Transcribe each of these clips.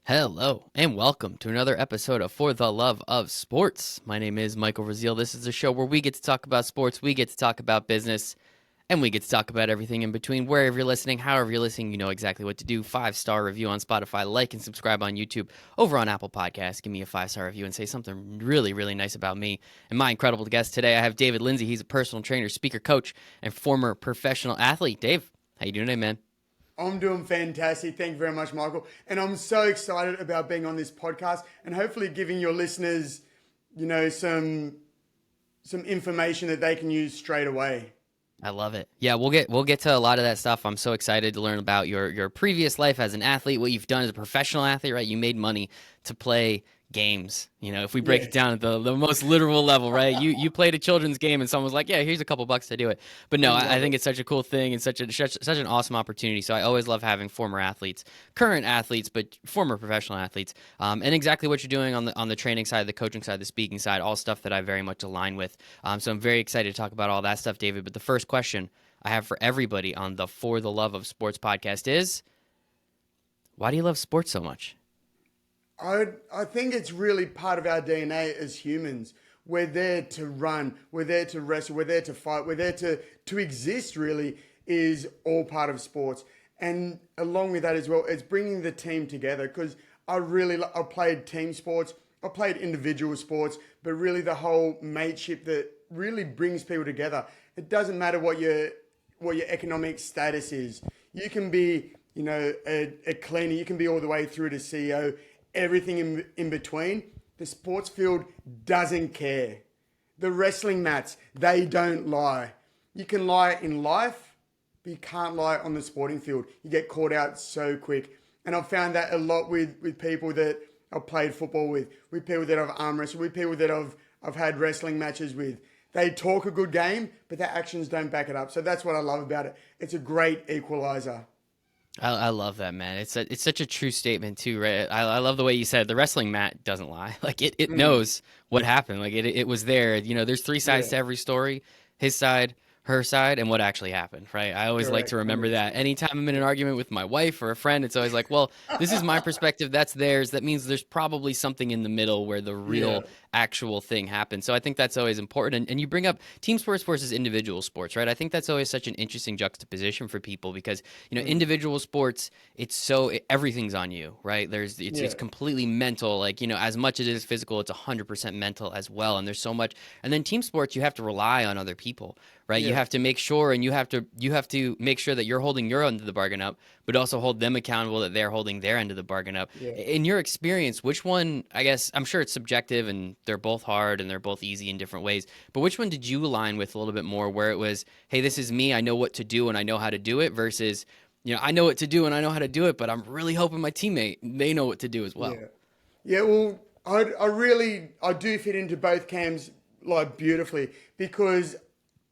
Hello and welcome to another episode of For the Love of Sports. My name is Michael Rasile. This is a show where we get to talk about sports, we get to talk about business, and we get to talk about everything in between. Wherever you're listening, however you're listening, you know exactly what to do. 5-star review on Spotify, like and subscribe on YouTube. Over on Apple Podcasts, give me a 5-star review and say something really, really nice about me and my incredible guest today. I have David Lindsay. He's a personal trainer, speaker, coach, and former professional athlete. Dave, how you doing today, man? I'm doing fantastic. Thank you very much, Michael. And I'm so excited about being on this podcast and hopefully giving your listeners, some information that they can use straight away. I love it. Yeah, we'll get to a lot of that stuff. I'm so excited to learn about your previous life as an athlete, what you've done as a professional athlete, right? You made money to play games. You know, if we break it Yes, down at the most literal level, right? You played a children's game and someone was like, "Yeah, here's a couple bucks to do it." But no, I love think it. it's such a cool thing and such an awesome opportunity. So I always love having former athletes, current athletes, but former professional athletes, and exactly what you're doing on the training side, the coaching side, the speaking side, all stuff that I very much align with. So I'm very excited to talk about all that stuff, David. But the first question I have for everybody on the For the Love of Sports podcast is, why do you love sports so much? I think it's really part of our DNA as humans. We're there to run, we're there to wrestle, we're there to fight, we're there to exist, really, is all part of sports. And along with that as well, it's bringing the team together because I played team sports, I played individual sports, but really the whole mateship that really brings people together. It doesn't matter what your economic status is. You can be, a cleaner, you can be all the way through to CEO, everything in between. The sports field doesn't care. The wrestling mats, they don't lie. You can lie in life, but you can't lie on the sporting field. You get caught out so quick. And I've found that a lot with people that I've played football with people that I've arm wrestled, with people that I've had wrestling matches with. They talk a good game, but their actions don't back it up. So that's what I love about it. It's a great equalizer. I love that, man. It's such a true statement too, right? I love the way you said the wrestling mat doesn't lie. Like it Mm, knows what happened. Like it was there. You know, there's three sides yeah, to every story: his side, her side, and what actually happened. Right? I always like to correct, remember that. 100%. Anytime I'm in an argument with my wife or a friend, it's always like, well, this is my perspective. That's theirs. That means there's probably something in the middle where the Yeah, real actual thing happened. So I think that's always important. And you bring up team sports versus individual sports, right? I think that's always such an interesting juxtaposition for people because individual sports, everything's on you, right? It's yeah, completely mental. Like, as much as it is physical, it's 100% mental as well. And there's so much. And then team sports, you have to rely on other people, right? You yeah. have to make sure, and you have to make sure that you're holding your end of the bargain up, but also hold them accountable that they're holding their end of the bargain up. Yeah. In your experience, which one? I guess I'm sure it's subjective, and they're both hard and they're both easy in different ways. But which one did you align with a little bit more, where it was, hey, this is me, I know what to do and I know how to do it, versus I know what to do and I know how to do it, but I'm really hoping my teammate they know what to do as well. Yeah. Yeah, well, I do fit into both camps like beautifully because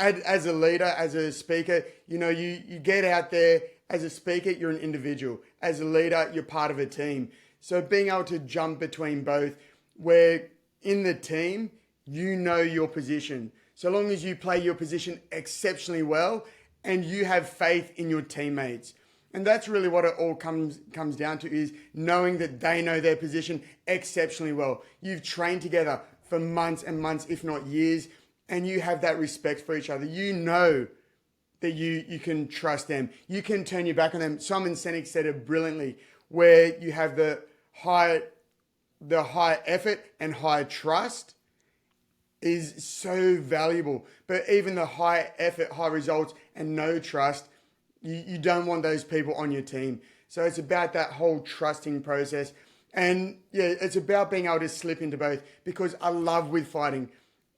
as a leader, as a speaker, you get out there as a speaker, you're an individual. As a leader, you're part of a team. So being able to jump between both, where in the team, you know your position. So long as you play your position exceptionally well and you have faith in your teammates. And that's really what it all comes down to, is knowing that they know their position exceptionally well. You've trained together for months and months, if not years, and you have that respect for each other. You know that you can trust them. You can turn your back on them. Simon Sinek said it brilliantly, where you have the high effort and high trust is so valuable. But even the high effort, high results, and no trust, you don't want those people on your team. So it's about that whole trusting process. And yeah, it's about being able to slip into both, because I love with fighting.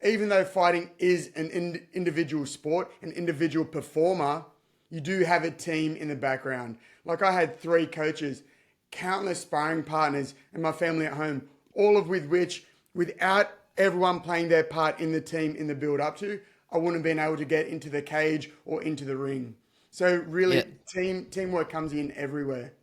Even though fighting is an individual sport, an individual performer, you do have a team in the background. Like I had 3 coaches, countless sparring partners, and my family at home, all of which, without everyone playing their part in the team in the build up to, I wouldn't have been able to get into the cage or into the ring. So Yeah. really, teamwork comes in everywhere.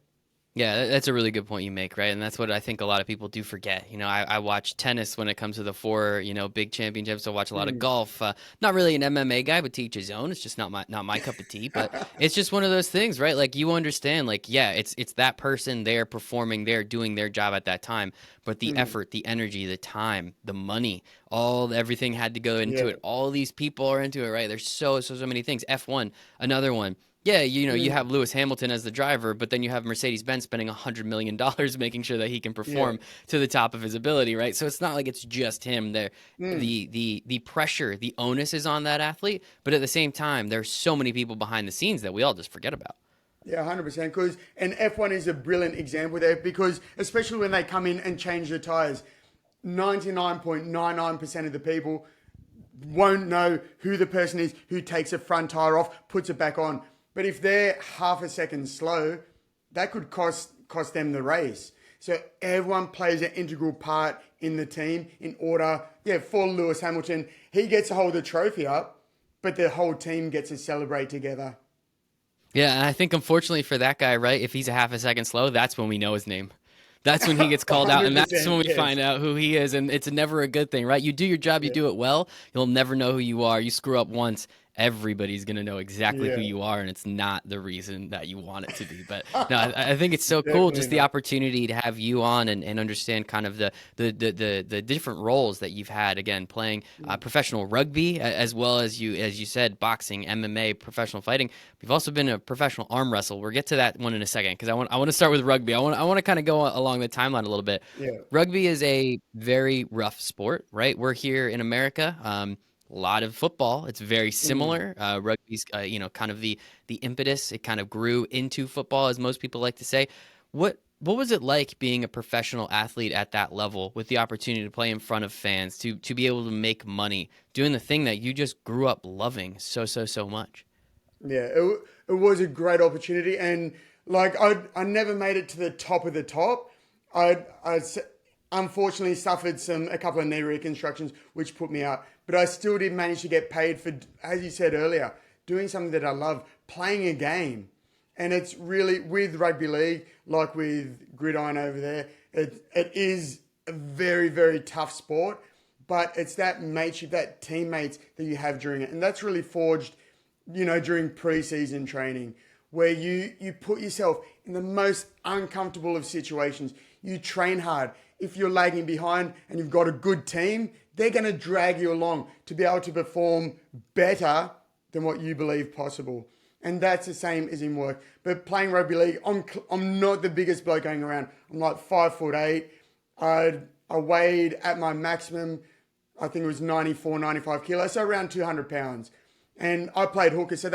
Yeah, that's a really good point you make, right? And that's what I think a lot of people do forget. I watch tennis when it comes to the four, big championships. I watch a lot of Mm. golf. Not really an MMA guy, but to each his own. It's just not my cup of tea. But it's just one of those things, right? Like you understand, like yeah, it's that person there performing, there doing their job at that time. But the Mm. effort, the energy, the time, the money, everything had to go into Yeah. it. All these people are into it, right? There's so many things. F1, another one. Yeah, you Mm. have Lewis Hamilton as the driver, but then you have Mercedes-Benz spending $100 million making sure that he can Yeah. perform to the top of his ability, right? So it's not like it's just him. There, Mm. the pressure, the onus is on that athlete, but at the same time, there's so many people behind the scenes that we all just forget about. Yeah, 100%. Because and F1 is a brilliant example there because especially when they come in and change the tires, 99.99% of the people won't know who the person is who takes a front tire off, puts it back on. But if they're half a second slow, that could cost them the race. So everyone plays an integral part in the team in order. Yeah, for Lewis Hamilton, he gets to hold the trophy up, but the whole team gets to celebrate together. Yeah, and I think unfortunately for that guy, right, if he's a half a second slow, that's when we know his name. That's when he gets called out, and that's when 100%, we yes. find out who he is, and it's never a good thing, right? You do your job, you Yeah. do it well, you'll never know who you are. You screw up once, everybody's gonna know exactly who Yeah. you are, and it's not the reason that you want it to be. But no, I think it's so cool Definitely just the not. opportunity to have you on and understand kind of the different roles that you've had. Again, playing professional rugby as well as you said, boxing, MMA, professional fighting. You've also been a professional arm wrestle. We'll get to that one in a second because I want to start with rugby. I want to kind of go along the timeline a little bit. Yeah. Rugby is a very rough sport, right? We're here in America. A lot of football. It's very Mm. similar. Rugby's, kind of the impetus. It kind of grew into football, as most people like to say. What was it like being a professional athlete at that level with the opportunity to play in front of fans, to be able to make money, doing the thing that you just grew up loving so much? Yeah, it was a great opportunity, and like I never made it to the top of the top. I unfortunately suffered a couple of knee reconstructions, which put me out. But I still did manage to get paid for, as you said earlier, doing something that I love, playing a game. And it's really with rugby league, like with gridiron over there. It is a very tough sport, but it's that mateship, that teammates that you have during it, and that's really forged during preseason training where you put yourself in the most uncomfortable of situations. You train hard. If you're lagging behind and you've got a good team, they're going to drag you along to be able to perform better than what you believe possible. And that's the same as in work. But playing rugby league, I'm not the biggest bloke going around. I'm like 5'8". I weighed at my maximum, I think it was 94, 95 kilos, so around 200 pounds. And I played hooker, so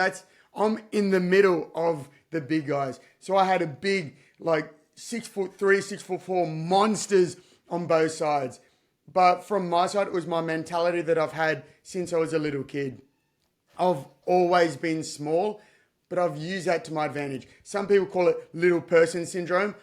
I'm in the middle of the big guys. So I had a big, like 6'3", 6'4" monsters on both sides. But from my side, it was my mentality that I've had since I was a little kid. I've always been small, but I've used that to my advantage. Some people call it little person syndrome.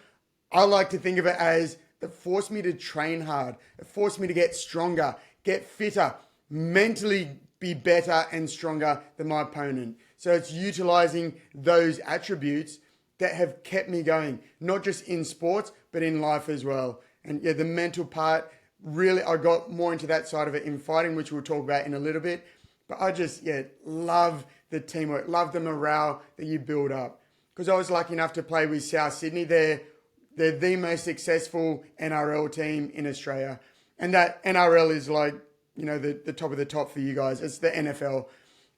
I like to think of it as it forced me to train hard. It forced me to get stronger, get fitter, mentally be better and stronger than my opponent. So it's utilizing those attributes that have kept me going, not just in sports, but in life as well. And yeah, the mental part, really, I got more into that side of it in fighting, which we'll talk about in a little bit. But I just, yeah, love the teamwork, love the morale that you build up. Because I was lucky enough to play with South Sydney. They're the most successful NRL team in Australia. And that NRL is like, the top of the top for you guys. It's the NFL.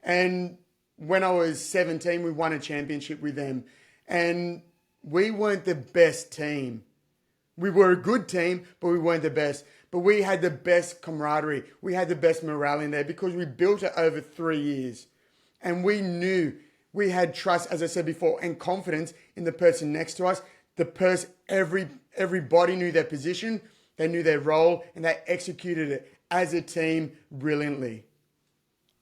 And when I was 17, we won a championship with them. And we weren't the best team. We were a good team, but we weren't the best. But we had the best camaraderie. We had the best morale in there because we built it over 3 years. And we knew we had trust, as I said before, and confidence in the person next to us. Everybody knew their position, they knew their role, and they executed it as a team brilliantly.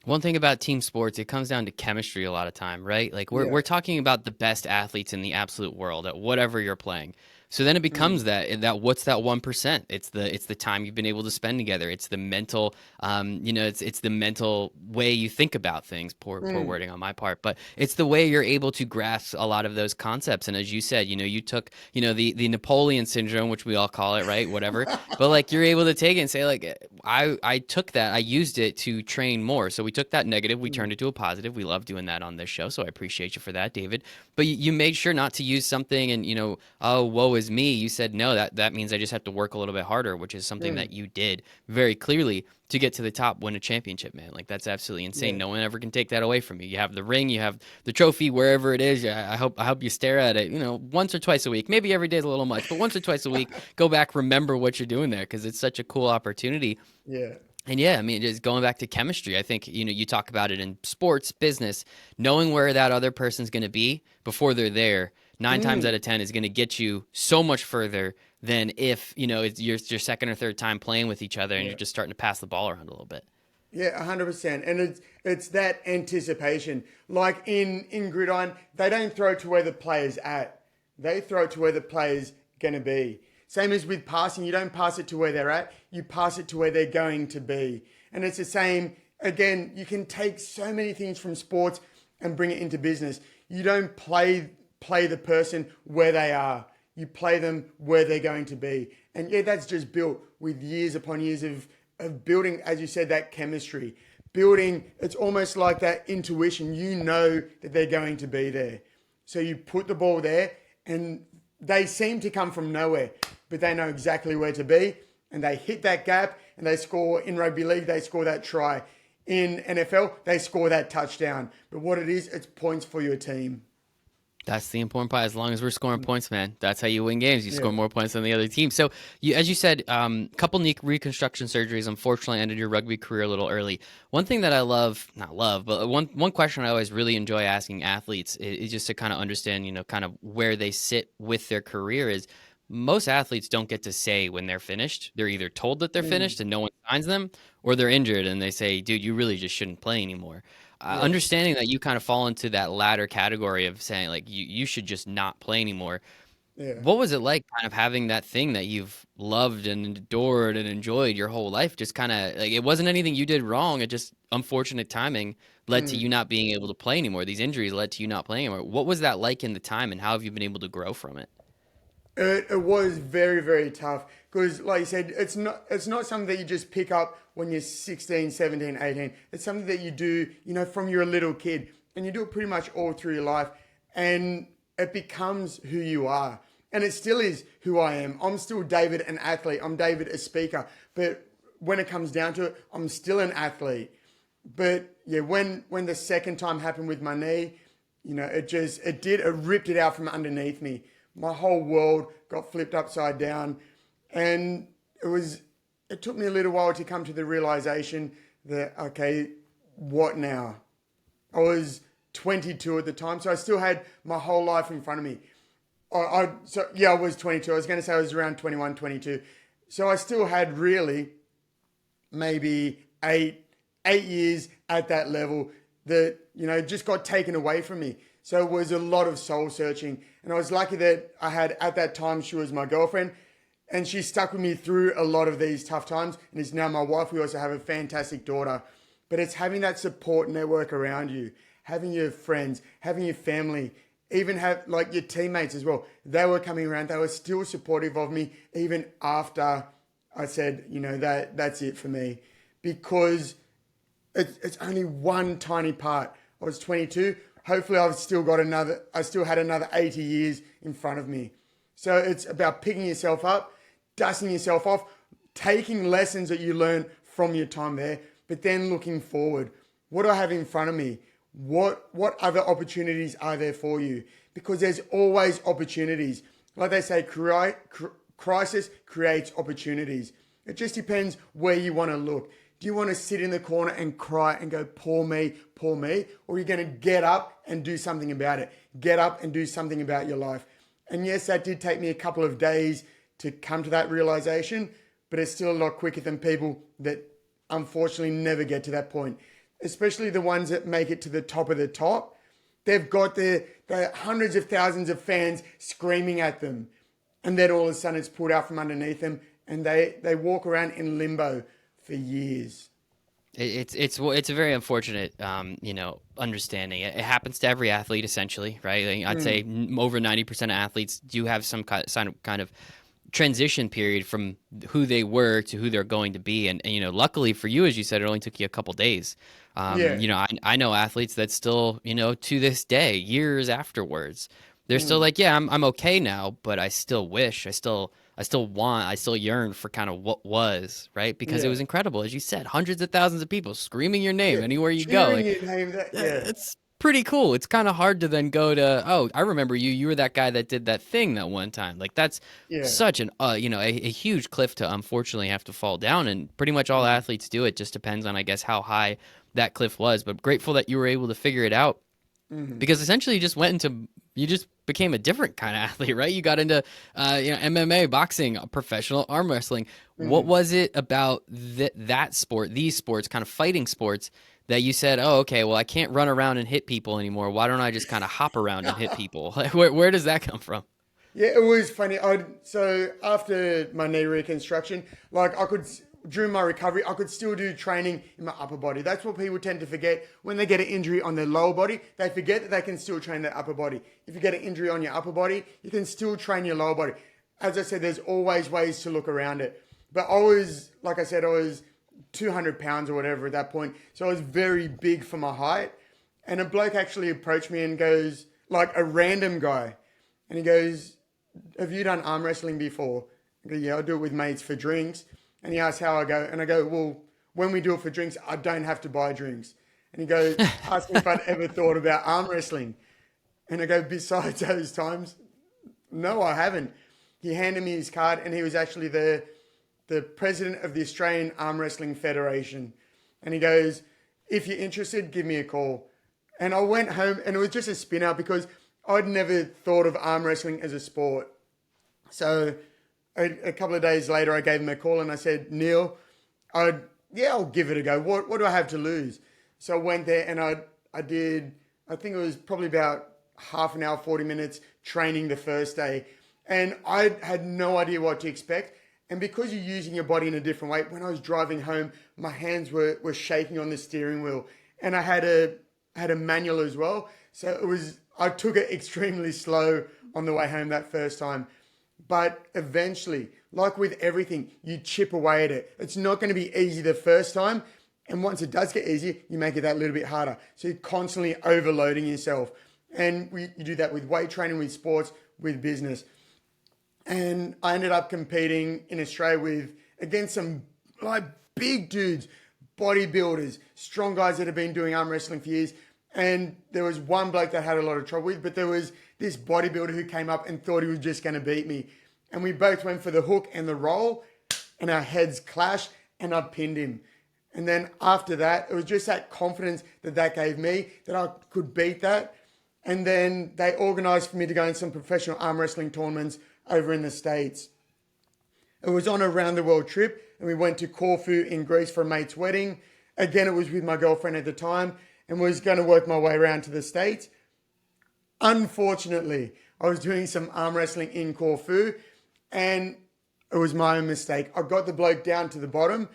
One thing about team sports, it comes down to chemistry a lot of time, right? Like we're Yeah. we're talking about the best athletes in the absolute world at whatever you're playing. So then it becomes that what's that 1%? It's the time you've been able to spend together. It's the mental, it's the mental way you think about things. Poor wording on my part, but it's the way you're able to grasp a lot of those concepts. And as you said, you took the Napoleon syndrome, which we all call it, right? Whatever. But like you're able to take it and say like I took that, I used it to train more. So we took that negative, we turned it to a positive. We love doing that on this show, so I appreciate you for that, David. But you made sure not to use something and oh, woe is me. You said no, that means I just have to work a little bit harder, which is something that you did very clearly to get to the top, win a championship, man. Like that's absolutely insane. Yeah. No one ever can take that away from you. You have the ring, you have the trophy, wherever it is. I hope you stare at it, once or twice a week. Maybe every day is a little much, but once or twice a week, go back, remember what you're doing there, because it's such a cool opportunity. Yeah. And yeah, I mean, just going back to chemistry, I think, you talk about it in sports, business, knowing where that other person's going to be before they're there, 9 times out of 10 is going to get you so much further than if, it's your second or third time playing with each other and Yeah. you're just starting to pass the ball around a little bit. Yeah, 100%. And it's that anticipation. Like in gridiron, they don't throw to where the player's at. They throw to where the player's going to be. Same as with passing, you don't pass it to where they're at, you pass it to where they're going to be. And it's the same, again, you can take so many things from sports and bring it into business. You don't play the person where they are. You play them where they're going to be. And yeah, that's just built with years upon years of building, as you said, that chemistry. Building, it's almost like that intuition. You know that they're going to be there. So you put the ball there and they seem to come from nowhere, but they know exactly where to be and they hit that gap and they score. In rugby league, they score that try. In NFL, they score that touchdown. But what it is, it's points for your team. That's the important part. As long as we're scoring points, man, that's how you win games. You score more points than the other team. So, as you said, couple knee reconstruction surgeries unfortunately ended your rugby career a little early. One thing that I not love, but one question I always really enjoy asking athletes is just to kind of understand, kind of where they sit with their career is most athletes don't get to say when they're finished. They're either told that they're finished and no one signs them, or they're injured and they say, dude, you really just shouldn't play anymore. Yeah. Understanding that you kind of fall into that latter category of saying like you should just not play anymore. Yeah. What was it like kind of having that thing that you've loved and adored and enjoyed your whole life? Just kind of like it wasn't anything you did wrong. It just unfortunate timing led to you not being able to play anymore. These injuries led to you not playing anymore. What was that like in the time and how have you been able to grow from it? It was very, very tough because, like you said, it's not something that you just pick up when you're 16, 17, 18. It's something that you do, from you're a little kid, and you do it pretty much all through your life, and it becomes who you are. And it still is who I am. I'm still David, an athlete. I'm David, a speaker. But when it comes down to it, I'm still an athlete. But yeah, when the second time happened with my knee, it ripped it out from underneath me. My whole world got flipped upside down. And it took me a little while to come to the realization that, okay, what now? I was 22 at the time, so I still had my whole life in front of me. I was 22. I was going to say I was around 21, 22. So I still had really maybe eight years at that level that, just got taken away from me. So it was a lot of soul searching. And I was lucky that I had, at that time, she was my girlfriend. And she stuck with me through a lot of these tough times and is now my wife. We also have a fantastic daughter. But it's having that support network around you, having your friends, having your family, even have like your teammates as well. They were coming around. They were still supportive of me even after I said, that's it for me. Because it's only one tiny part. I was 22. Hopefully I still had another 80 years in front of me. So it's about picking yourself up, dusting yourself off, taking lessons that you learn from your time there, but then looking forward. What do I have in front of me? What other opportunities are there for you? Because there's always opportunities. Like they say, crisis creates opportunities. It just depends where you want to look. Do you want to sit in the corner and cry and go, poor me, poor me? Or are you going to get up and do something about it? Get up and do something about your life. And yes, that did take me a couple of days to come to that realization, but it's still a lot quicker than people that unfortunately never get to that point. Especially the ones that make it to the top of the top. They've got the hundreds of thousands of fans screaming at them. and then all of a sudden it's pulled out from underneath them, and they walk around in limbo for years. It's a very unfortunate understanding. It happens to every athlete essentially, right? Like, I'd say over 90% of athletes do have some kind of transition period from who they were to who they're going to be, and luckily for you, as you said, it only took you a couple days. Yeah. I know athletes that still, to this day, years afterwards, they're still Mm. like, yeah, I'm okay now, but I still wish, I still want, I still yearn for kind of what was, right? Because it Yeah. was incredible, as you said, hundreds of thousands of people screaming your name Yeah. anywhere you go. Cheering Like, your name. That. Yeah. it's pretty cool. It's kind of hard to then go to, oh, I remember you. You were that guy that did that thing that one time. Like, that's Yeah. such an, a huge cliff to unfortunately have to fall down. And pretty much all Mm. athletes do. It just depends on, I guess, how high that cliff was. But grateful that you were able to figure it out, Mm. because essentially you just became a different kind of athlete, right? You got into MMA, boxing, professional arm wrestling. What Mm. was it about that sport, these sports, kind of fighting sports, that you said, oh, okay, well, I can't run around and hit people anymore. Why don't I just kind of hop around and hit people? Like, where does that come from? Yeah, it was funny. So after my knee reconstruction, like I could during my recovery, I could still do training in my upper body. That's what people tend to forget when they get an injury on their lower body. They forget that they can still train their upper body. If you get an injury on your upper body, you can still train your lower body. As I said, there's always ways to look around it. But I was, like I said, I was 200 pounds or whatever at that point. So I was very big for my height. And a bloke actually approached me and goes, like a random guy, and he goes, have you done arm wrestling before? I go, yeah, I do it with mates for drinks. And he asks how I go. And I go, well, when we do it for drinks, I don't have to buy drinks. And he goes, ask me if I'd ever thought about arm wrestling. And I go, besides those times, no, I haven't. He handed me his card, and he was actually the president of the Australian Arm Wrestling Federation. And he goes, if you're interested, give me a call. And I went home, and it was just a spin out because I'd never thought of arm wrestling as a sport. So a couple of days later, I gave him a call and I said, Neil, I'll give it a go. What do I have to lose? So I went there and I did, I think it was probably about half an hour, 40 minutes training the first day. And I had no idea what to expect. And because you're using your body in a different way, when I was driving home, my hands were shaking on the steering wheel. And I had a manual as well. So I took it extremely slow on the way home that first time. But eventually, like with everything, you chip away at it. It's not going to be easy the first time. And once it does get easier, you make it that little bit harder. So you're constantly overloading yourself. And you do that with weight training, with sports, with business. And I ended up competing in Australia against some like big dudes, bodybuilders, strong guys that have been doing arm wrestling for years. And there was one bloke that had a lot of trouble with, but there was this bodybuilder who came up and thought he was just going to beat me. And we both went for the hook and the roll, and our heads clashed, and I pinned him. And then after that, it was just that confidence that gave me that I could beat that. And then they organized for me to go in some professional arm wrestling tournaments over in the States. It was on a round the world trip, and we went to Corfu in Greece for a mate's wedding. Again, it was with my girlfriend at the time, and was going to work my way around to the States. Unfortunately, I was doing some arm wrestling in Corfu, and it was my own mistake. I got the bloke down to the bottom,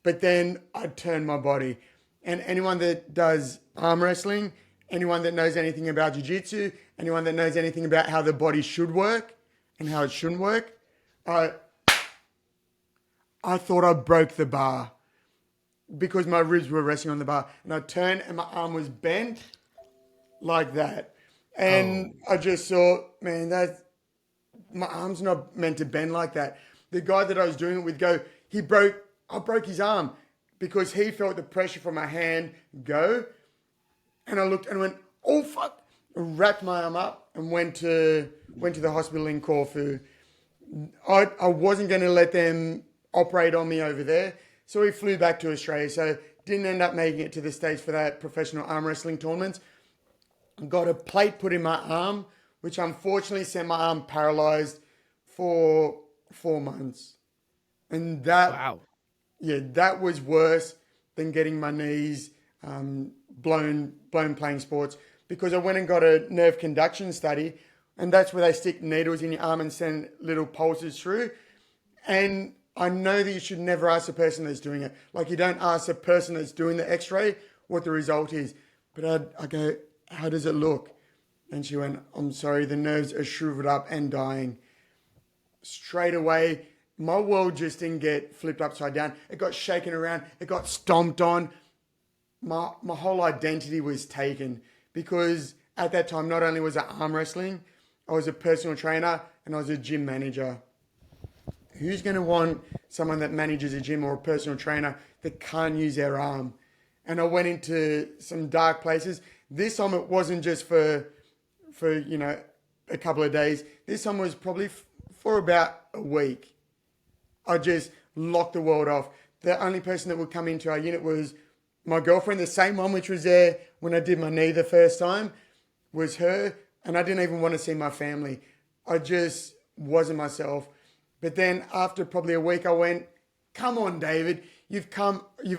but then I turned my body. And anyone that does arm wrestling, anyone that knows anything about jiu-jitsu, anyone that knows anything about how the body should work and how it shouldn't work, I thought I broke the bar because my ribs were resting on the bar. And I turned and my arm was bent like that. Oh, And I just thought, man, my arm's not meant to bend like that. The guy that I was doing it with I broke his arm because he felt the pressure from my hand go. And I looked and went, oh fuck. I wrapped my arm up and went to the hospital in Corfu. I wasn't going to let them operate on me over there. So we flew back to Australia. So didn't end up making it to the States for that professional arm wrestling tournament. Got a plate put in my arm, which unfortunately sent my arm paralyzed for 4 months. And wow. that was worse than getting my knees blown playing sports because I went and got a nerve conduction study, And that's where they stick needles in your arm and send little pulses through. And I know that you should never ask the person that's doing it. Like, you don't ask the person that's doing the x-ray what the result is. But I go, how does it look? And she went, I'm sorry, the nerves are shriveled up and dying. Straight away, my world just didn't get flipped upside down. It got shaken around. It got stomped on. My whole identity was taken, because at that time, not only was I arm wrestling, I was a personal trainer and I was a gym manager. Who's going to want someone that manages a gym or a personal trainer that can't use their arm? And I went into some dark places. This time it wasn't just for a couple of days. This time was probably for about a week. I just locked the world off. The only person that would come into our unit was my girlfriend, the same one which was there when I did my knee the first time, was her. And I didn't even want to see my family. I just wasn't myself. But then after probably a week, I went, come on, David, you've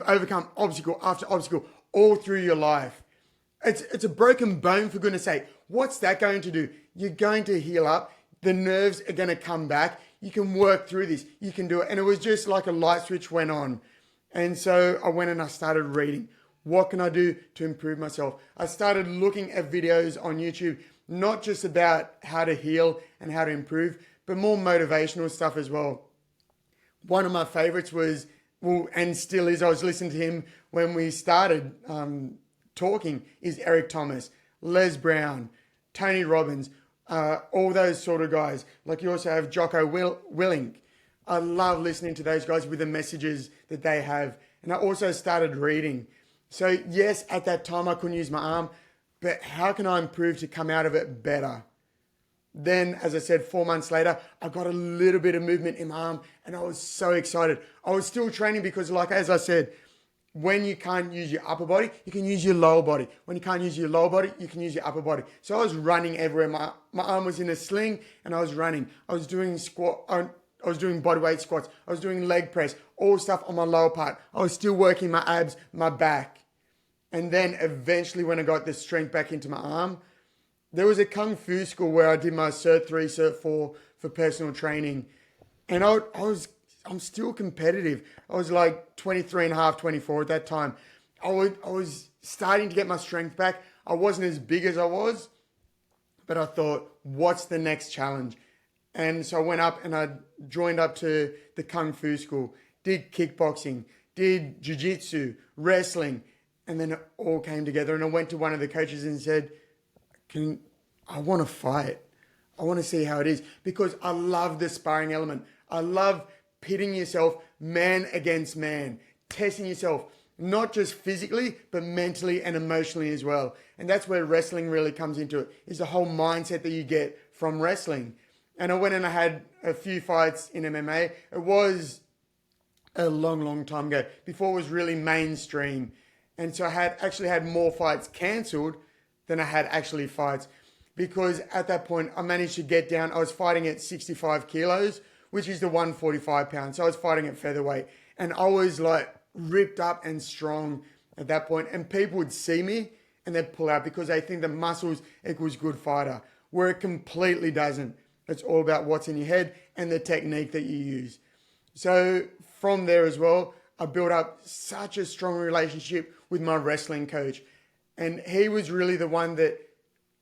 overcome obstacle after obstacle all through your life. It's a broken bone, for goodness sake. What's that going to do? You're going to heal up. The nerves are going to come back. You can work through this. You can do it. And it was just like a light switch went on. And so I went and I started reading. What can I do to improve myself? I started looking at videos on YouTube, not just about how to heal and how to improve, but more motivational stuff as well. One of my favorites was, well, and still is, I was listening to him when we started talking, is Eric Thomas, Les Brown, Tony Robbins, all those sort of guys. Like, you also have Jocko Willink. I love listening to those guys with the messages that they have. And I also started reading. So yes, at that time I couldn't use my arm, but how can I improve to come out of it better? Then, as I said, 4 months later, I got a little bit of movement in my arm and I was so excited. I was still training because, like, as I said, when you can't use your upper body, you can use your lower body. When you can't use your lower body, you can use your upper body. So I was running everywhere. My arm was in a sling and I was running. I was doing I was doing bodyweight squats. I was doing leg press, all stuff on my lower part. I was still working my abs, my back. And then eventually, when I got the strength back into my arm, there was a Kung Fu school where I did my Cert 3, Cert 4 for personal training. And I'm still competitive. I was like 23 and a half, 24 at that time. I was starting to get my strength back. I wasn't as big as I was, but I thought, what's the next challenge? And so I went up and I joined up to the Kung Fu school, did kickboxing, did jiu-jitsu, wrestling, and then it all came together. And I went to one of the coaches and said, I want to fight. I want to see how it is, because I love the sparring element. I love pitting yourself man against man, testing yourself, not just physically, but mentally and emotionally as well. And that's where wrestling really comes into it, is the whole mindset that you get from wrestling. And I went and I had a few fights in MMA. It was a long, long time ago, before it was really mainstream. And so I actually had more fights cancelled than I had actually fights, because at that point I managed to get down. I was fighting at 65 kilos, which is the 145 pounds. So I was fighting at featherweight, and I was like ripped up and strong at that point. And people would see me and they'd pull out because they think the muscles equals good fighter, where it completely doesn't. It's all about what's in your head and the technique that you use. So from there as well, I built up such a strong relationship with my wrestling coach. And he was really the one that,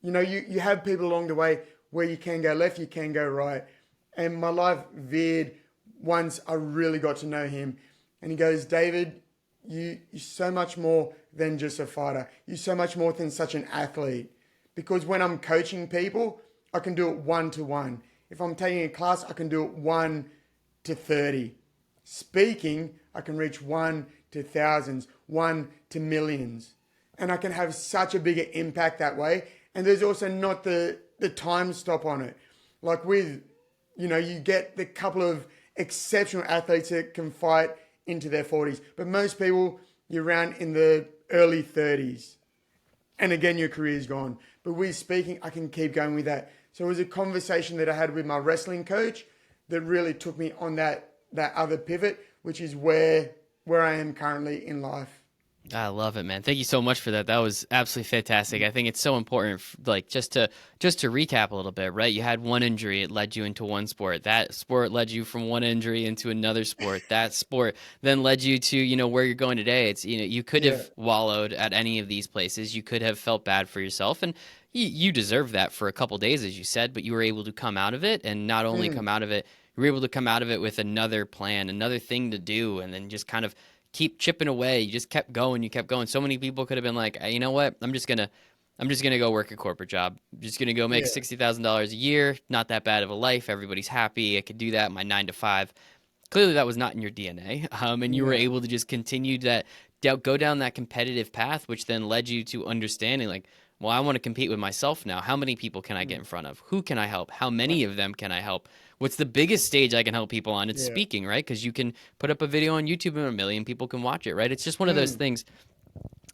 you have people along the way where you can go left, you can go right. And my life veered once I really got to know him. And he goes, David, you're so much more than just a fighter. You're so much more than such an athlete. Because when I'm coaching people, I can do it 1-to-1. If I'm taking a class, I can do it 1-to-30. Speaking, I can reach 1-to-thousands, 1-to-millions. And I can have such a bigger impact that way. And there's also not the time stop on it. Like with, you get the couple of exceptional athletes that can fight into their 40s. But most people, you're around in the early 30s. And again, your career's gone. But with speaking, I can keep going with that. So it was a conversation that I had with my wrestling coach that really took me on that other pivot, which is where I am currently in life. I love it, man. Thank you so much for that. That was absolutely fantastic. I think it's so important, like just to recap a little bit, right? You had one injury, it led you into one sport. That sport led you from one injury into another sport. That sport then led you to, where you're going today. It's, you could Yeah. have wallowed at any of these places. You could have felt bad for yourself, and you deserve that for a couple days, as you said. But you were able to come out of it, and not only come Mm. out of it, you were able to come out of it with another plan, another thing to do, and then just kind of keep chipping away. You just kept going. You kept going. So many people could have been like, "Hey, you know what? I'm just gonna go work a corporate job. I'm just gonna go make Yeah. $60,000 a year. Not that bad of a life. Everybody's happy. I could do that. My 9 to 5. Clearly, that was not in your DNA. And you were No. able to just continue that, go down that competitive path, which then led you to understanding, like, well, I want to compete with myself now. How many people can I get Mm. in front of? Who can I help? How I, many of them can I help? What's the biggest stage I can help people on? It's yeah. speaking, right? Because you can put up a video on YouTube and a million people can watch it, right? It's just one of those Mm. things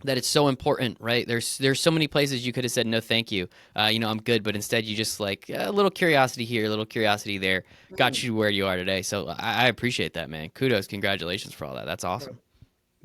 that it's so important, right? There's so many places you could have said no, thank you. I'm good, but instead you just like a little curiosity here, a little curiosity there, got Mm. you where you are today. So I appreciate that, man. Kudos, congratulations for all that. That's No. awesome.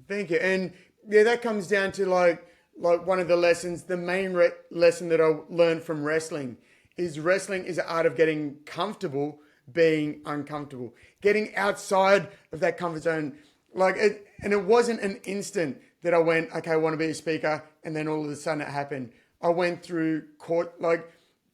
Thank you. And yeah, that comes down to like one of the lessons. The main lesson that I learned from wrestling is the art of getting comfortable being uncomfortable, getting outside of that comfort zone. And it wasn't an instant that I went, okay, I want to be a speaker, and then all of a sudden it happened. I went through court. Like,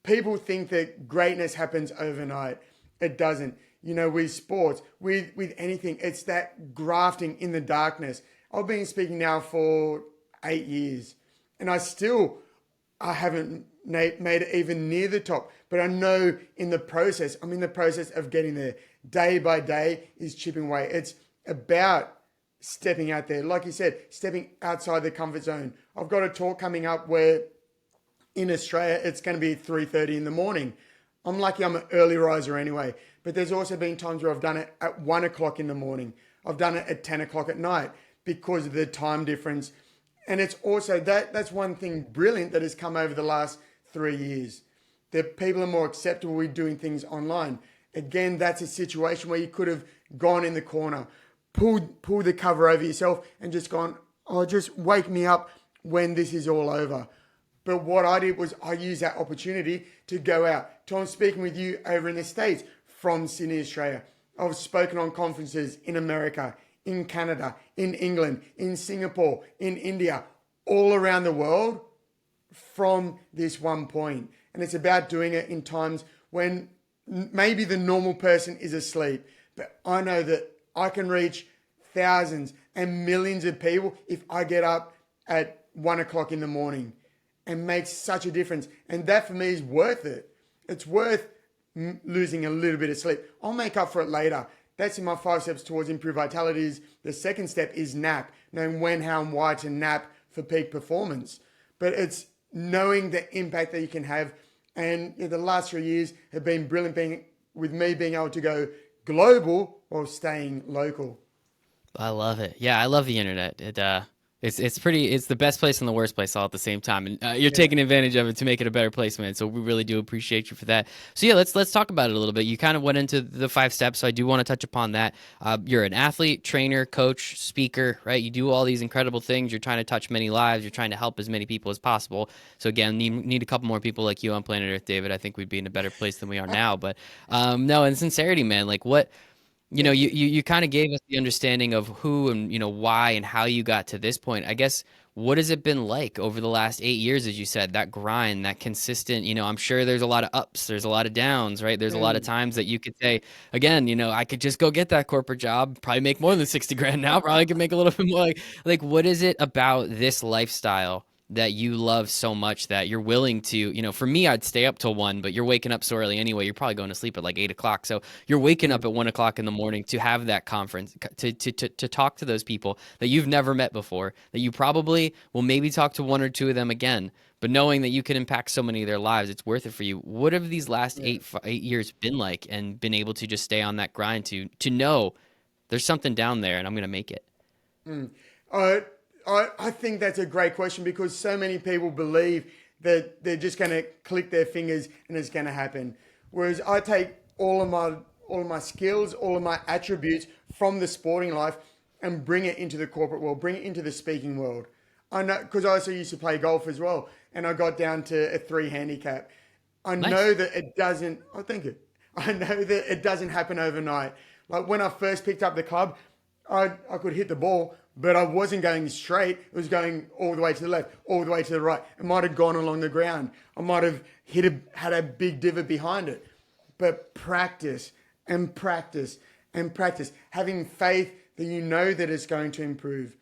people think that greatness happens overnight. It doesn't. With sports, with anything, it's that grafting in the darkness. I've been speaking now for 8 years, and I haven't made it even near the top. But I know I'm in the process of getting there. Day by day is chipping away. It's about stepping out there. Like you said, stepping outside the comfort zone. I've got a talk coming up where in Australia it's going to be 3:30 in the morning. I'm lucky I'm an early riser anyway. But there's also been times where I've done it at 1 o'clock in the morning. I've done it at 10 o'clock at night because of the time difference. And it's also that's one thing brilliant that has come over the last 3 years. That people are more acceptable with doing things online. Again, that's a situation where you could have gone in the corner, pulled the cover over yourself, and just gone, oh, just wake me up when this is all over. But what I did was I used that opportunity to go out. So I'm speaking with you over in the States from Sydney, Australia. I've spoken on conferences in America, in Canada, in England, in Singapore, in India, all around the world from this one point. And it's about doing it in times when maybe the normal person is asleep. But I know that I can reach thousands and millions of people if I get up at 1 o'clock in the morning and make such a difference. And that for me is worth it. It's worth losing a little bit of sleep. I'll make up for it later. That's in my 5 steps towards improved vitality. The second step is nap, knowing when, how, and why to nap for peak performance. But it's knowing the impact that you can have. And the last 3 years have been brilliant, with me being able to go global while staying local. I love it. Yeah, I love the internet. It's the best place and the worst place all at the same time, and you're Yeah. taking advantage of it to make it a better place, man. So we really do appreciate you for that. So yeah, let's talk about it a little bit. You kind of went into the 5 steps, so I do want to touch upon that. You're an athlete, trainer, coach, speaker, right? You do all these incredible things. You're trying to touch many lives. You're trying to help as many people as possible. So again, need a couple more people like you on planet Earth, David. I think we'd be in a better place than we are now. But no, in sincerity, man, like what Thank you. you kind of gave us the understanding of who and why and how you got to this point. I guess what has it been like over the last 8 years, as you said, that grind, that consistent, I'm sure there's a lot of ups, there's a lot of downs, right? There's a lot of Mm. times that you could say, again, I could just go get that corporate job, probably make more than 60 grand now, probably could make a little bit more. Like what is it about this lifestyle that you love so much that you're willing to, for me, I'd stay up till 1, but you're waking up so early anyway. You're probably going to sleep at like 8 o'clock. So you're waking up Mm. at 1 o'clock in the morning to have that conference, to talk to those people that you've never met before, that you probably will maybe talk to one or two of them again. But knowing that you can impact so many of their lives, it's worth it for you. What have these last Yeah. 8 years been like, and been able to just stay on that grind to know there's something down there and I'm going to make it? Mm. I, I think that's a great question because so many people believe that they're just going to click their fingers and it's going to happen. Whereas I take all of my skills, all of my attributes from the sporting life, and bring it into the corporate world, bring it into the speaking world. I know because I also used to play golf as well, and I got down to a 3 handicap. I know Nice. that it doesn't. Oh, thank you. I know that it doesn't happen overnight. Like when I first picked up the club, I could hit the ball, but I wasn't going straight. It was going all the way to the left, all the way to the right. It might have gone along the ground. I might have had a big divot behind it. But practice and practice and practice, having faith that you know that it's going to improve.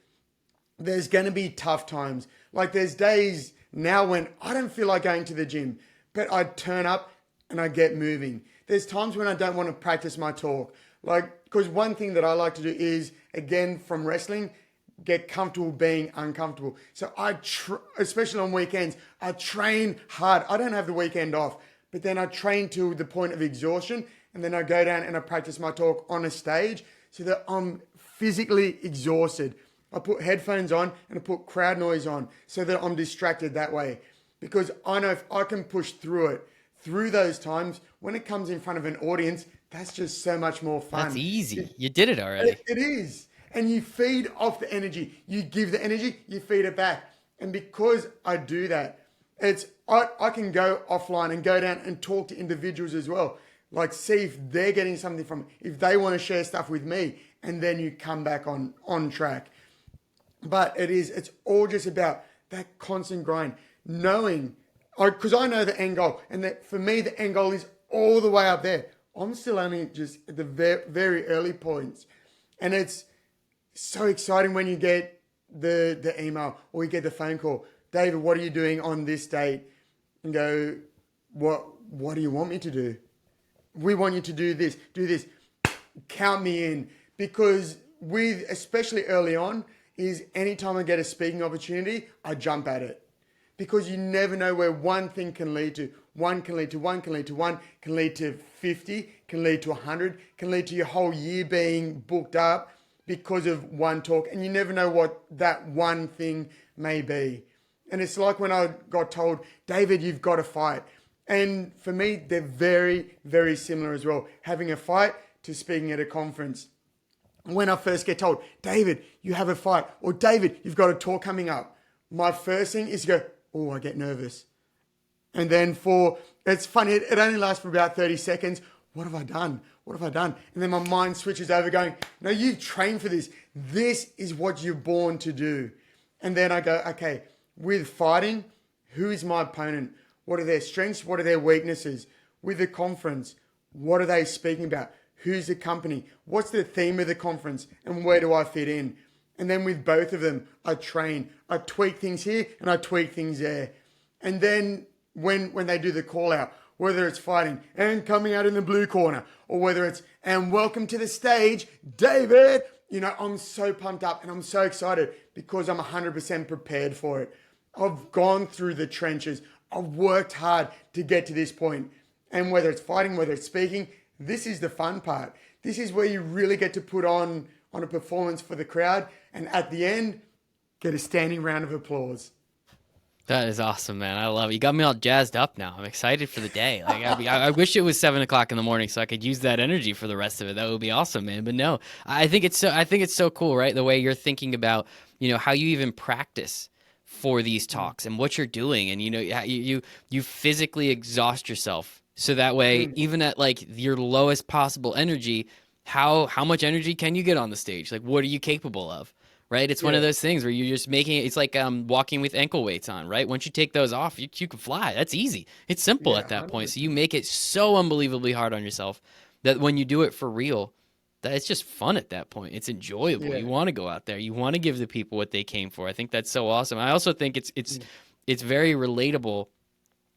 There's going to be tough times. Like there's days now when I don't feel like going to the gym, but I turn up and I get moving. There's times when I don't want to practice my talk. Like, because one thing that I like to do is, again, from wrestling, get comfortable being uncomfortable. So especially on weekends, I train hard. I don't have the weekend off, but then I train to the point of exhaustion, and then I go down and I practice my talk on a stage so that I'm physically exhausted. I put headphones on and I put crowd noise on so that I'm distracted that way. Because I know if I can push through it, through those times, when it comes in front of an audience, that's just so much more That's fun. easy. You did it already. It is. And you feed off the energy. You give the energy, you feed it back. And because I do that, I can go offline and go down and talk to individuals as well. Like see if they're getting something from it, if they want to share stuff with me, and then you come back on track. But it's all just about that constant grind, knowing, because I know the end goal, and that for me the end goal is all the way up there. I'm still only just at the very early points, and it's so exciting when you get the email or you get the phone call. David, what are you doing on this date? And go, what do you want me to do? We want you to do this, do this. Count me in, because especially early on, is anytime I get a speaking opportunity, I jump at it. Because you never know where one thing can lead to. One can lead to one, can lead to one, can lead to 50, can lead to 100, can lead to your whole year being booked up because of one talk. And you never know what that one thing may be. And it's like when I got told, David, you've got to fight. And for me, they're very, very similar as well. Having a fight to speaking at a conference. When I first get told, David, you have a fight, or David, you've got a talk coming up, my first thing is to go, oh, I get nervous. And then it's funny, it only lasts for about 30 seconds. What have I done? What have I done? And then my mind switches over going, no, you've trained for this. This is what you're born to do. And then I go, okay, with fighting, who is my opponent? What are their strengths? What are their weaknesses? With the conference, what are they speaking about? Who's the company? What's the theme of the conference? And where do I fit in? And then with both of them, I train. I tweak things here and I tweak things there. And then when they do the call out, whether it's fighting and coming out in the blue corner, or whether it's, and welcome to the stage, David, I'm so pumped up and I'm so excited because I'm 100% prepared for it. I've gone through the trenches. I've worked hard to get to this point. And whether it's fighting, whether it's speaking, this is the fun part. This is where you really get to put on a performance for the crowd. And at the end, get a standing round of applause. That is awesome, man. I love it. You got me all jazzed up now. I'm excited for the day. Like, I wish it was 7 o'clock in the morning so I could use that energy for the rest of it. That would be awesome, man. But no, I think it's so cool, right? The way you're thinking about, how you even practice for these talks and what you're doing, and you physically exhaust yourself so that way, even at like your lowest possible energy, how much energy can you get on the stage? Like, what are you capable of? Right? It's one of those things where you're just making it's like walking with ankle weights on, right? Once you take those off, you can fly. That's easy. It's simple at that point. So you make it so unbelievably hard on yourself that when you do it for real, that it's just fun at that point. It's enjoyable. Yeah. You want to go out there. You want to give the people what they came for. I think that's so awesome. I also think it's very relatable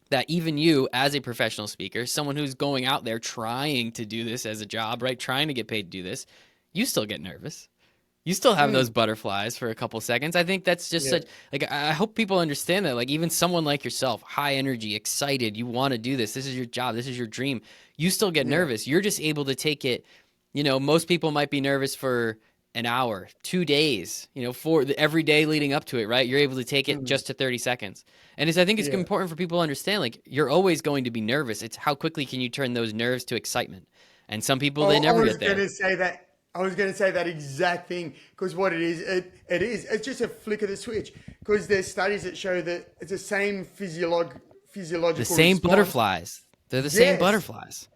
that even you, as a professional speaker, someone who's going out there trying to do this as a job, right? Trying to get paid to do this, you still get nervous. You still have those butterflies for a couple seconds. I think that's just such, like, I hope people understand that, like, even someone like yourself, high energy, excited, you want to do this. This is your job. This is your dream. You still get nervous. You're just able to take it. Most people might be nervous for an hour, 2 days, for every day leading up to it, right? You're able to take it just to 30 seconds. And I think it's important for people to understand, like, you're always going to be nervous. It's how quickly can you turn those nerves to excitement? And some people, they never get there. I was going to say that. I was going to say that exact thing because what it is, it's just a flick of the switch. Because there's studies that show that it's the same The physiological same response. butterflies. They're the same Yes, butterflies.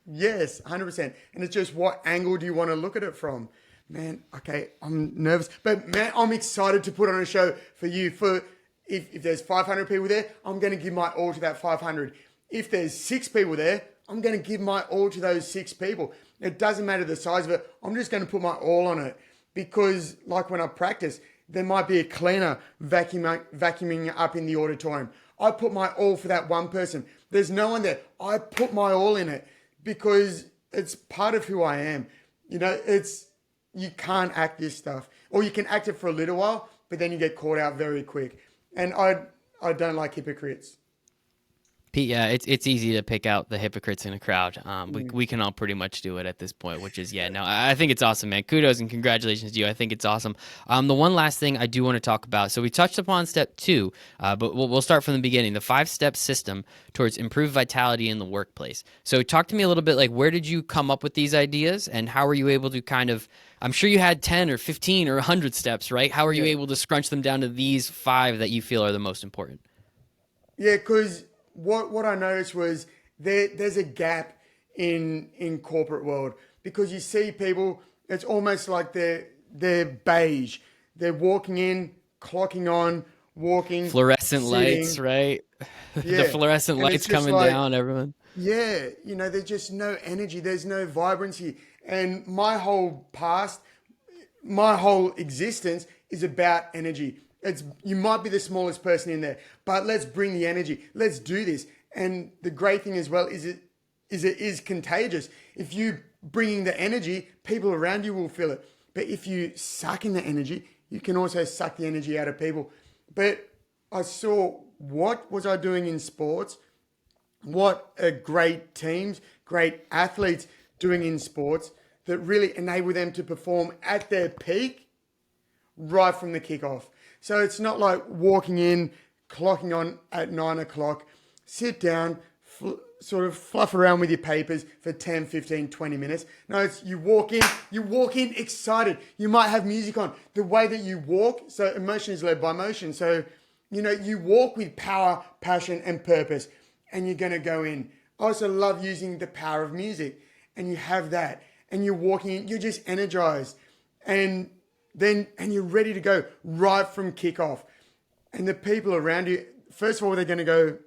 yes, 100%. And it's just what angle do you want to look at it from? Man, okay, I'm nervous, but man, I'm excited to put on a show for you. For if there's 500 people there, I'm going to give my all to that 500. If there's 6 people there, I'm going to give my all to those 6 people. It doesn't matter the size of it. I'm just going to put my all on it because, like when I practice, there might be a cleaner vacuuming up in the auditorium. I put my all for that one person. There's no one there. I put my all in it because it's part of who I am. You know, you can't act this stuff, or you can act it for a little while, but then you get caught out very quick. And I don't like hypocrites. Pete, yeah, it's easy to pick out the hypocrites in a crowd. We can all pretty much do it at this point, which is, yeah, no, I think it's awesome, man. Kudos and congratulations to you. I think it's awesome. The one last thing I do want to talk about, so we touched upon step 2, but we'll start from the beginning, the 5-step system towards improved vitality in the workplace. So talk to me a little bit, like, where did you come up with these ideas and how were you able to kind of, I'm sure you had 10 or 15 or 100 steps, right? How are you able to scrunch them down to these 5 that you feel are the most important? Yeah, because what I noticed was there's a gap in corporate world because you see people, it's almost like they're beige. They're walking in, clocking on, walking, Fluorescent sitting. lights, right? The Yeah. fluorescent And it's lights just coming like, down, everyone. yeah, there's just no energy. There's no vibrancy. And my whole past, my whole existence is about energy. You might be the smallest person in there, but let's bring the energy. Let's do this. And the great thing as well is it is contagious. If you bringing the energy, people around you will feel it. But if you suck in the energy, you can also suck the energy out of people. But I saw what was I doing in sports, what are great teams, great athletes doing in sports that really enable them to perform at their peak right from the kickoff. So it's not like walking in, clocking on at 9 o'clock, sit down, sort of fluff around with your papers for 10, 15, 20 minutes. No, it's you walk in excited. You might have music on. The way that you walk, so emotion is led by motion. So, you walk with power, passion, and purpose, and you're going to go in. I also love using the power of music, and you have that, and you're walking in, you're just energized. And you're ready to go right from kickoff. And the people around you, first of all, they're going to go,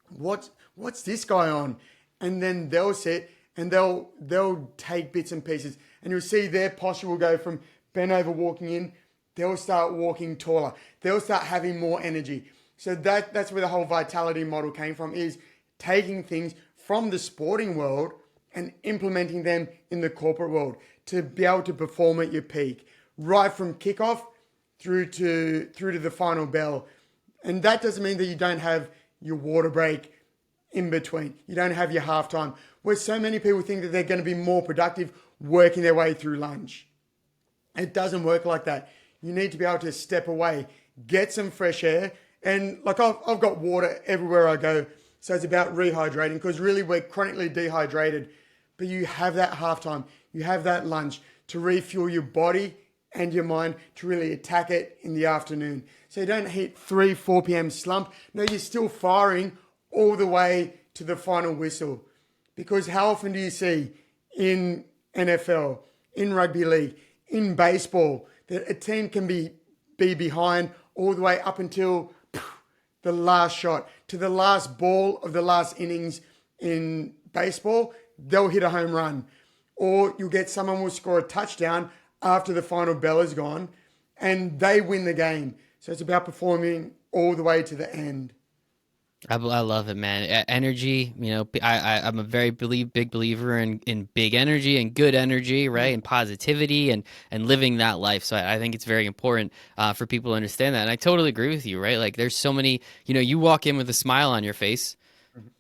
what's this guy on? And then they'll sit and they'll take bits and pieces. And you'll see their posture will go from bent over walking in, they'll start walking taller. They'll start having more energy. So that's where the whole vitality model came from, is taking things from the sporting world and implementing them in the corporate world to be able to perform at your peak. Right from kickoff through to the final bell. And that doesn't mean that you don't have your water break in between. You don't have your halftime, where so many people think that they're going to be more productive working their way through lunch. It doesn't work like that. You need to be able to step away, get some fresh air. And like I've got water everywhere I go. So it's about rehydrating, because really we're chronically dehydrated. But you have that halftime, you have that lunch to refuel your body and your mind to really attack it in the afternoon. So you don't hit 3, 4 p.m. slump. No, you're still firing all the way to the final whistle. Because how often do you see in NFL, in rugby league, in baseball, that a team can be behind all the way up until the last shot, to the last ball of the last innings in baseball, they'll hit a home run. Or you'll get someone will score a touchdown after the final bell is gone, and they win the game. So it's about performing all the way to the end. I love it, man. Energy, I'm a very big believer in big energy and good energy, right? And positivity and living that life. So I think it's very important for people to understand that. And I totally agree with you, right? Like there's so many, you walk in with a smile on your face,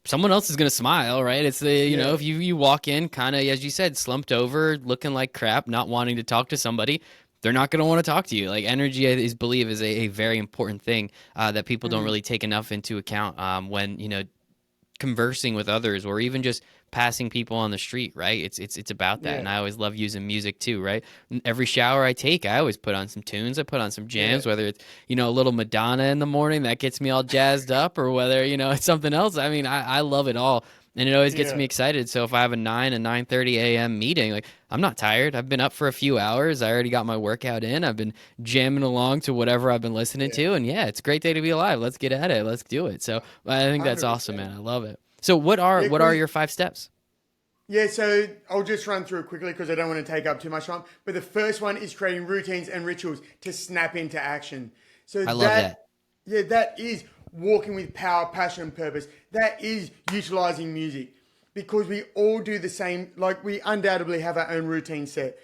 someone else is going to smile, right? It's if you walk in kind of, as you said, slumped over, looking like crap, not wanting to talk to somebody, they're not going to want to talk to you. Like energy, I believe, is a very important thing that people don't really take enough into account when, conversing with others or even just passing people on the street, right? It's about that. Yeah, And I always love using music too, right? Every shower I take, I always put on some tunes. I put on some yeah, jams, whether it's, a little Madonna in the morning that gets me all jazzed up, or whether, it's something else. I mean, I love it all. And it always gets yeah, me excited. So if I have a 9:30 a.m. meeting, like, I'm not tired. I've been up for a few hours. I already got my workout in. I've been jamming along to whatever I've been listening yeah. to. And yeah, it's a great day to be alive. Let's get at it. Let's do it. So I think that's awesome, 100%. man. I love it. So what are Yeah, what are 'cause- your 5 steps? yeah, so I'll just run through it quickly because I don't want to take up too much time. But the first one is creating routines and rituals to snap into action. So I love that. yeah, that is walking with power, passion, and purpose. That is utilizing music because we all do the same. Like we undoubtedly have our own routine set.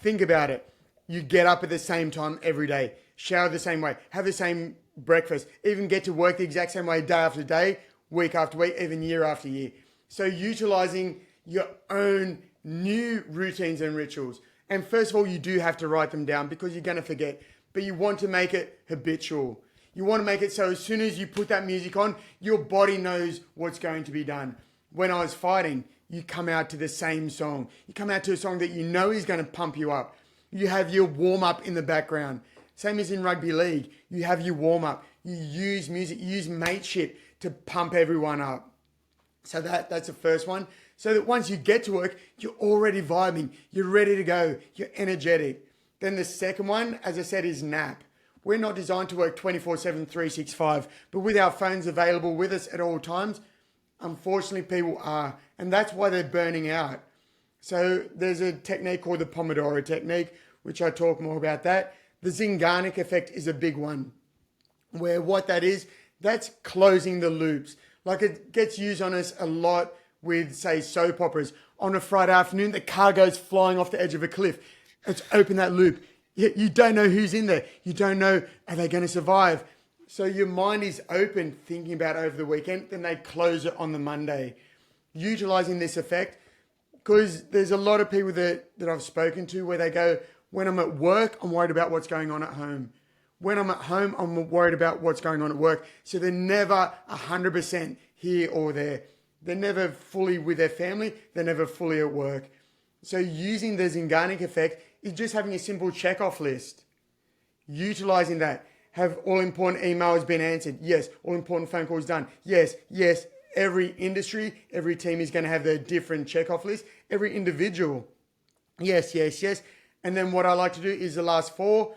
Think about it. You get up at the same time every day, shower the same way, have the same breakfast, even get to work the exact same way day after day, week after week, even year after year. So utilizing your own new routines and rituals. And first of all, you do have to write them down because you're going to forget, but you want to make it habitual. You want to make it so as soon as you put that music on, your body knows what's going to be done. When I was fighting, you come out to the same song. You come out to a song that you know is going to pump you up. You have your warm up in the background. Same as in rugby league. You have your warm up. You use music, you use mateship to pump everyone up. So that's the first one. So that once you get to work, you're already vibing. You're ready to go. You're energetic. Then the second one, as I said, is nap. We're not designed to work 24/7, 365, but with our phones available with us at all times, unfortunately people are. And that's why they're burning out. So there's a technique called the Pomodoro technique, which I talk more about that. The Zingarnik effect is a big one, where what that is, that's closing the loops. Like it gets used on us a lot with, say, soap operas. On a Friday afternoon, the car goes flying off the edge of a cliff. Let's open that loop. You don't know who's in there. You don't know, are they going to survive? So your mind is open, thinking about it over the weekend, then they close it on the Monday. Utilizing this effect, because there's a lot of people that I've spoken to where they go, when I'm at work, I'm worried about what's going on at home. When I'm at home, I'm worried about what's going on at work. So they're never 100% here or there. They're never fully with their family. They're never fully at work. So using the Zingarnik effect is just having a simple check-off list. Utilizing that. Have all important emails been answered? Yes. All important phone calls done? Yes. Yes. Every industry, every team is going to have their different check-off list. Every individual. Yes, yes, yes. And then what I like to do is the last 4: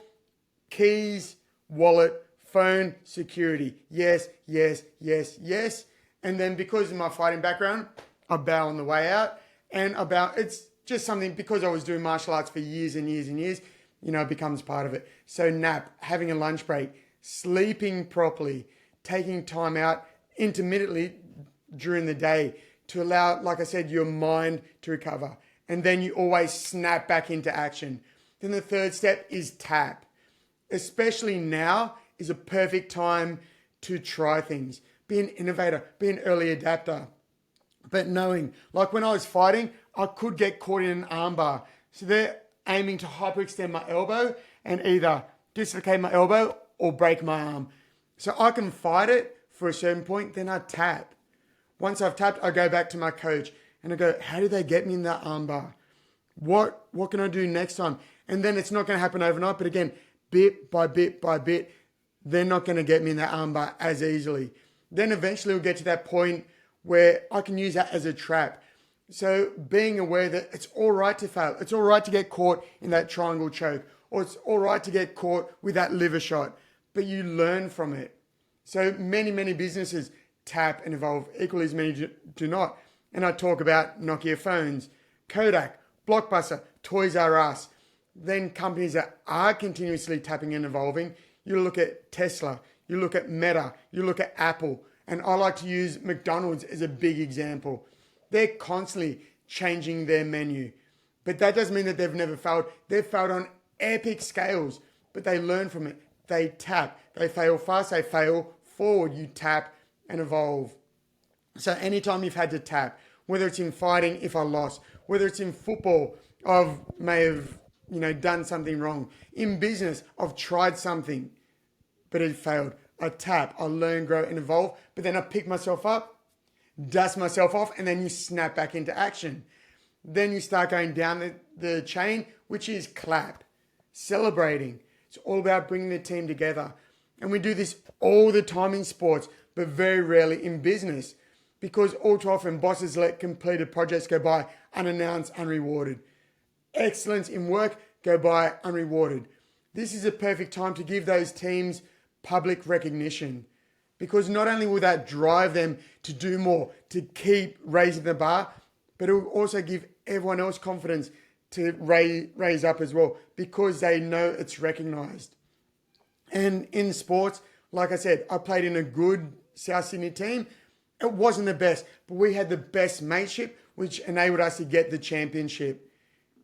keys, wallet, phone, security. Yes, yes, yes, yes. And then because of my fighting background, I bow on the way out. And I bow, it's just something, because I was doing martial arts for years and years and years, it becomes part of it. So nap, having a lunch break, sleeping properly, taking time out intermittently during the day to allow, like I said, your mind to recover. And then you always snap back into action. Then the third step is tap. Especially now is a perfect time to try things. Be an innovator, be an early adapter. But knowing, like when I was fighting, I could get caught in an armbar. So they're aiming to hyperextend my elbow and either dislocate my elbow or break my arm. So I can fight it for a certain point, then I tap. Once I've tapped, I go back to my coach and I go, how did they get me in that armbar? What can I do next time? And then it's not going to happen overnight, but again, bit by bit by bit, they're not going to get me in that armbar as easily. Then eventually we'll get to that point where I can use that as a trap. So being aware that it's all right to fail. It's all right to get caught in that triangle choke, or it's all right to get caught with that liver shot, but you learn from it. So many, many businesses tap and evolve. Equally as many do not. And I talk about Nokia phones, Kodak, Blockbuster, Toys R Us. Then companies that are continuously tapping and evolving, you look at Tesla, you look at Meta, you look at Apple, and I like to use McDonald's as a big example. They're constantly changing their menu, but that doesn't mean that they've never failed. They've failed on epic scales, but they learn from it. They tap, they fail fast, they fail forward, you tap and evolve. So anytime you've had to tap, whether it's in fighting, if I lost, whether it's in football, may have done something wrong. In business, I've tried something, but it failed. I tap, I learn, grow, and evolve, but then I pick myself up. dust myself off, and then you snap back into action. Then you start going down the chain, which is clap, celebrating. It's all about bringing the team together. And we do this all the time in sports, but very rarely in business, because all too often bosses let completed projects go by unannounced, unrewarded. Excellence in work go by unrewarded. This is a perfect time to give those teams public recognition, because not only will that drive them to do more, to keep raising the bar, but it will also give everyone else confidence to raise up as well, because they know it's recognized. And in sports, like I said, I played in a good South Sydney team. It wasn't the best, but we had the best mateship, which enabled us to get the championship.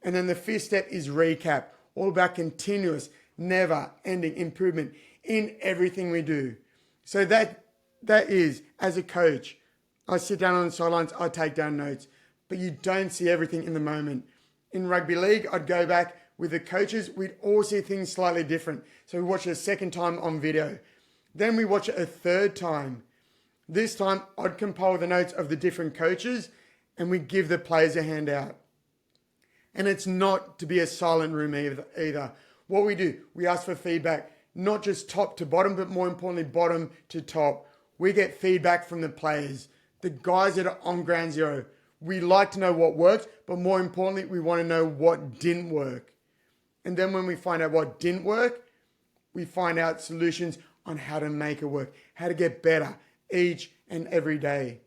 And then the fifth step is recap, all about continuous, never-ending improvement in everything we do. So that is, as a coach, I sit down on the sidelines, I take down notes, but you don't see everything in the moment. In rugby league, I'd go back with the coaches, we'd all see things slightly different. So we watch it a second time on video. Then we watch it a third time. This time, I'd compile the notes of the different coaches and we give the players a handout. And it's not to be a silent room either. What we do, we ask for feedback, not just top to bottom, but more importantly, bottom to top. We get feedback from the players, the guys that are on ground zero. We like to know what works, but more importantly, we want to know what didn't work. And then when we find out what didn't work, we find out solutions on how to make it work, how to get better each and every day.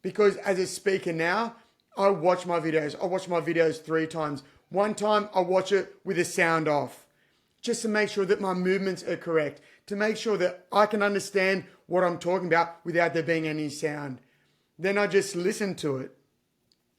Because as a speaker now, I watch my videos. I watch my videos 3 times. One time I watch it with the sound off, just to make sure that my movements are correct, to make sure that I can understand what I'm talking about without there being any sound. Then I just listen to it.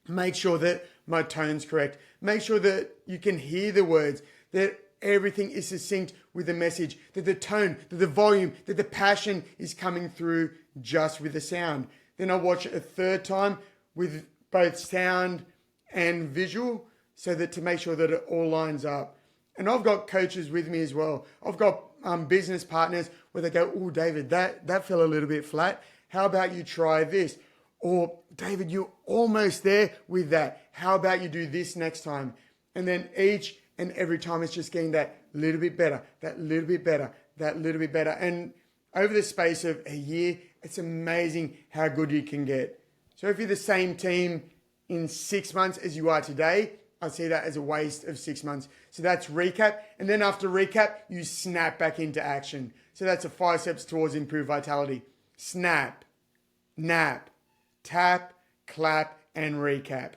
Make sure that my tone's correct. Make sure that you can hear the words, that everything is succinct with the message, that the tone, that the volume, that the passion is coming through just with the sound. Then I watch it a third time with both sound and visual, so that to make sure that it all lines up. And I've got coaches with me as well. I've got business partners where they go, "Oh, David, that fell a little bit flat. How about you try this?" Or, "David, you're almost there with that. How about you do this next time?" And then each and every time it's just getting that little bit better, that little bit better, that little bit better. And over the space of a year, it's amazing how good you can get. So if you're the same team in 6 months as you are today, I see that as a waste of 6 months. So that's recap. And then after recap, you snap back into action. So that's a 5 steps towards improved vitality. Snap, nap, tap, clap, and recap.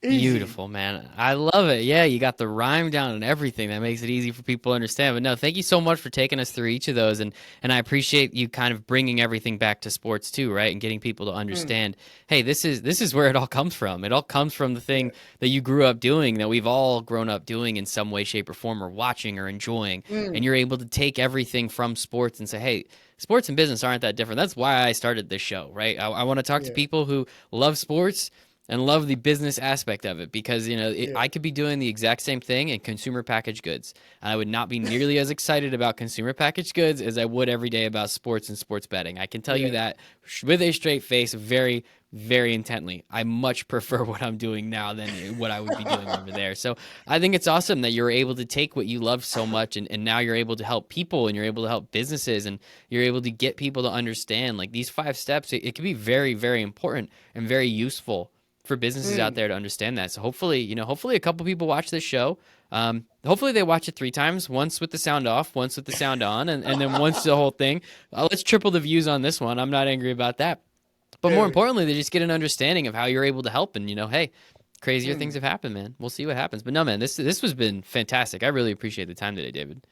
Easy. Beautiful, man. I love it. Yeah, you got the rhyme down and everything. That makes it easy for people to understand. But no, thank you so much for taking us through each of those. And I appreciate you kind of bringing everything back to sports too, right? And getting people to understand, hey, this is where it all comes from. It all comes from the thing that you grew up doing, that we've all grown up doing in some way, shape, or form, or watching or enjoying. And you're able to take everything from sports and say, hey, sports and business aren't that different. That's why I started this show, right? I want to talk to people who love sports and love the business aspect of it, because I could be doing the exact same thing in consumer packaged goods. I would not be nearly as excited about consumer packaged goods as I would every day about sports and sports betting. I can tell you that with a straight face, very, very intently. I much prefer what I'm doing now than what I would be doing over there. So I think it's awesome that you're able to take what you love so much, and now you're able to help people, and you're able to help businesses, and you're able to get people to understand like these 5 steps. It can be very, very important and very useful for businesses out there to understand that. So hopefully a couple people watch this show. Hopefully they watch it 3 times, once with the sound off, once with the sound on, and then once the whole thing. Let's triple the views on this one. I'm not angry about that. But more importantly, they just get an understanding of how you're able to help. And, hey, crazier things have happened, man. We'll see what happens. But no, man, this has been fantastic. I really appreciate the time today, David.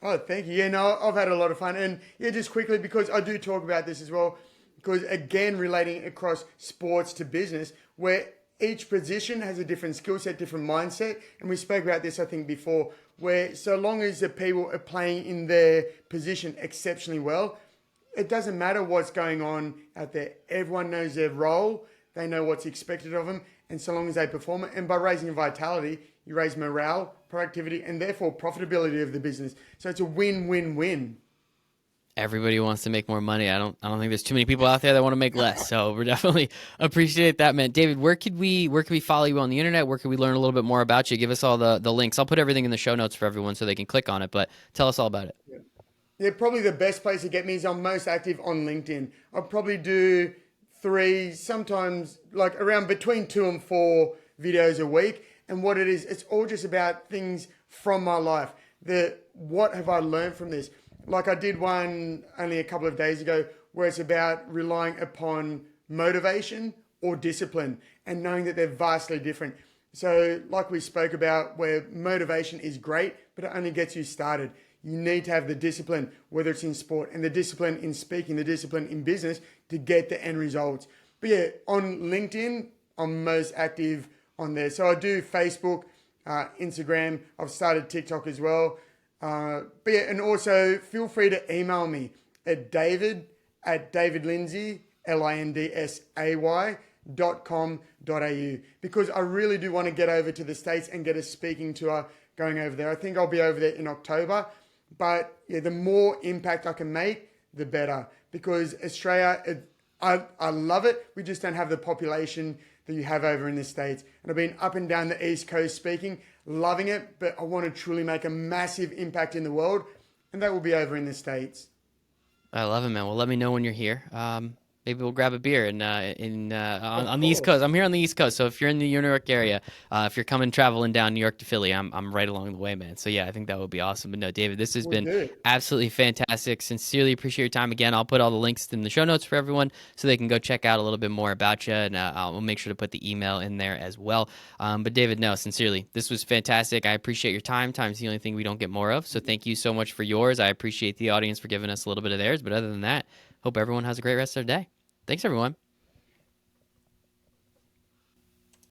Oh, thank you. Yeah, no, I've had a lot of fun. And yeah, just quickly, because I do talk about this as well, because again, relating across sports to business, where each position has a different skill set, different mindset. And we spoke about this, I think, before, where so long as the people are playing in their position exceptionally well, it doesn't matter what's going on out there. Everyone knows their role. They know what's expected of them. And so long as they perform it, and by raising vitality, you raise morale, productivity, and therefore profitability of the business. So it's a win-win-win. Everybody wants to make more money. I don't think there's too many people out there that want to make less. So we're definitely appreciate that, man. David, where could we follow you on the internet? Where could we learn a little bit more about you? Give us all the links. I'll put everything in the show notes for everyone so they can click on it. But tell us all about it. Yeah, probably the best place to get me is I'm most active on LinkedIn. I'll probably do three, sometimes like around between 2 and 4 videos a week. And what it is, it's all just about things from my life. What have I learned from this? Like I did one only a couple of days ago where it's about relying upon motivation or discipline and knowing that they're vastly different. So, like we spoke about, where motivation is great, but it only gets you started. You need to have the discipline, whether it's in sport and the discipline in speaking, the discipline in business to get the end results. But yeah, on LinkedIn, I'm most active on there. So I do Facebook, Instagram. I've started TikTok as well. But yeah, and also feel free to email me at david@davidlindsay, lindsay.com.au, because I really do want to get over to the States and get a speaking tour going over there. I think I'll be over there in October. But yeah, the more impact I can make, the better. Because Australia, I love it. We just don't have the population that you have over in the States. And I've been up and down the East Coast speaking, loving it. But I want to truly make a massive impact in the world. And that will be over in the States. I love it, man. Well, let me know when you're here. Maybe we'll grab a beer Of on the East Coast. course. I'm here on the East Coast, so if you're in the New York area, if you're coming traveling down New York to Philly, I'm right along the way, man. So yeah, I think that would be awesome. But no, David, this has We'll been do. absolutely fantastic. Sincerely appreciate your time again. I'll put all the links in the show notes for everyone so they can go check out a little bit more about you, and I'll make sure to put the email in there as well. But David, no, sincerely, this was fantastic. I appreciate your time. Time's the only thing we don't get more of, so thank you so much for yours. I appreciate the audience for giving us a little bit of theirs. But other than that, hope everyone has a great rest of their day. Thanks, everyone.